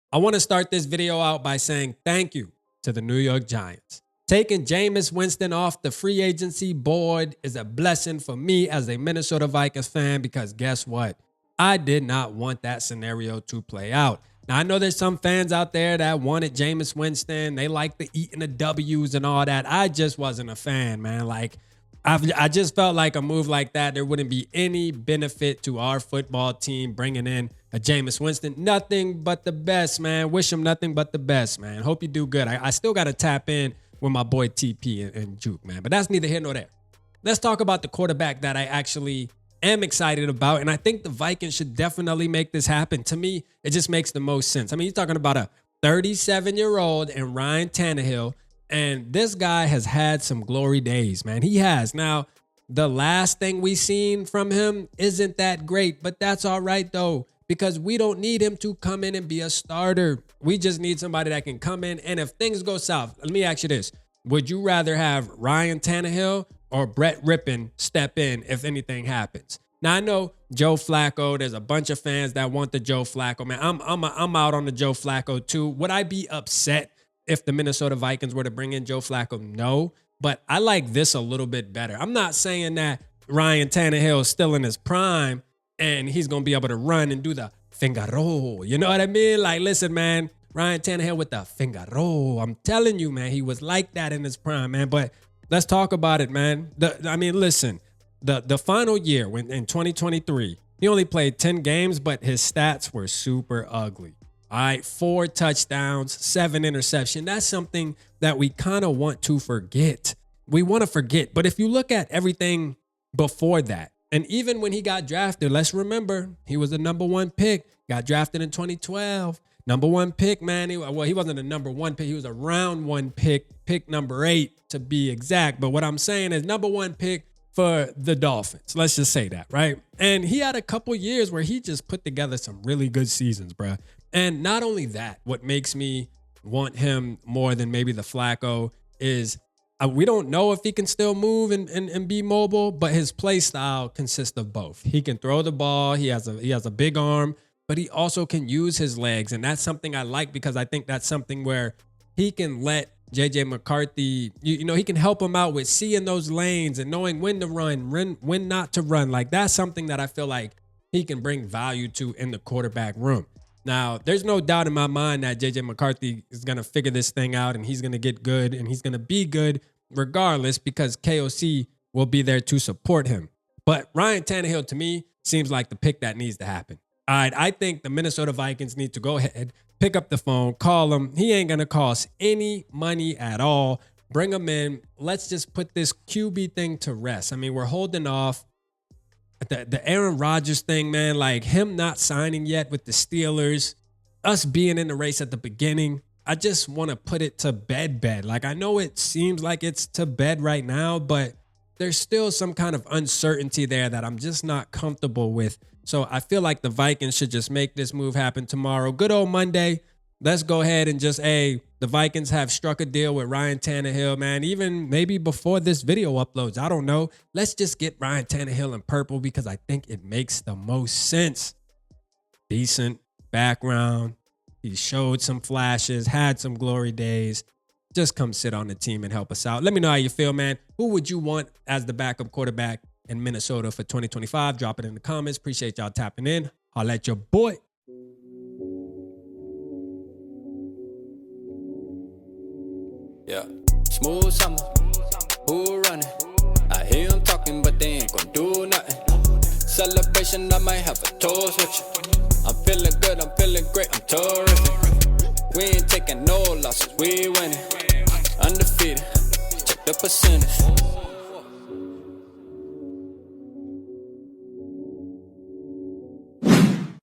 I want to start this video out by saying thank you to the New York Giants. Taking Jameis Winston off the free agency board is a blessing for me as a Minnesota Vikings fan because guess what? I did not want that scenario to play out. Now, I know there's some fans out there that wanted Jameis Winston. They like the eating the W's and all that. I just wasn't a fan, man. Like, I just felt like a move like that, there wouldn't be any benefit to our football team bringing in a Jameis Winston. Nothing but the best, man. Wish him nothing but the best, man. Hope you do good. I still got to tap in with my boy TP and Juke, man. But that's neither here nor there. Let's talk about the quarterback that I actually am excited about. And I think the Vikings should definitely make this happen. To me, it just makes the most sense. I mean, you're talking about a 37-year-old and Ryan Tannehill. And this guy has had some glory days, man. He has. Now, the last thing we seen from him isn't that great, but that's all right, though, because we don't need him to come in and be a starter. We just need somebody that can come in. And if things go south, let me ask you this. Would you rather have Ryan Tannehill or Brett Rippon step in if anything happens? Now, I know Joe Flacco. There's a bunch of fans that want the Joe Flacco. Man, I'm out on the Joe Flacco, too. Would I be upset if the Minnesota Vikings were to bring in Joe Flacco? No, but I like this a little bit better. I'm not saying that Ryan Tannehill is still in his prime and he's going to be able to run and do the finger roll. You know what I mean? Like, listen, man, Ryan Tannehill with the finger roll. I'm telling you, man, he was like that in his prime, man. But let's talk about it, man. Listen, the final year when in 2023, he only played 10 games, but his stats were super ugly. All right, 4 touchdowns, 7 interceptions. That's something that we kind of want to forget. We want to forget. But if you look at everything before that, and even when he got drafted, let's remember, he was the number 1 pick. Got drafted in 2012. Number 1 pick, man. He wasn't a number 1 pick. He was a round 1 pick number 8 to be exact. But what I'm saying is number 1 pick for the Dolphins. Let's just say that, right? And he had a couple years where he just put together some really good seasons, bro. And not only that, what makes me want him more than maybe the Flacco is we don't know if he can still move and be mobile, but his play style consists of both. He can throw the ball. He has a big arm, but he also can use his legs. And that's something I like because I think that's something where he can let JJ McCarthy, he can help him out with seeing those lanes and knowing when to run, when not to run. Like, that's something that I feel like he can bring value to in the quarterback room. Now, there's no doubt in my mind that JJ McCarthy is going to figure this thing out and he's going to get good and he's going to be good regardless because KOC will be there to support him. But Ryan Tannehill, to me, seems like the pick that needs to happen. All right, I think the Minnesota Vikings need to go ahead, pick up the phone, call him. He ain't going to cost any money at all. Bring him in. Let's just put this QB thing to rest. I mean, we're holding off. The Aaron Rodgers thing, man, like him not signing yet with the Steelers, us being in the race at the beginning, I just want to put it to bed. Like, I know it seems like it's to bed right now, but there's still some kind of uncertainty there that I'm just not comfortable with. So I feel like the Vikings should just make this move happen tomorrow. Good old Monday. Let's go ahead and just, the Vikings have struck a deal with Ryan Tannehill, man. Even maybe before this video uploads, I don't know. Let's just get Ryan Tannehill in purple because I think it makes the most sense. Decent background. He showed some flashes, had some glory days. Just come sit on the team and help us out. Let me know how you feel, man. Who would you want as the backup quarterback in Minnesota for 2025? Drop it in the comments. Appreciate y'all tapping in. Holla at your boy. Yeah, smooth summer, who running? I hear them talking, but they ain't gon' do nothing. Celebration, I might have a toast with you. I'm feeling good, I'm feeling great, I'm terrific. We ain't taking no losses, we winning. Undefeated, check the percentage.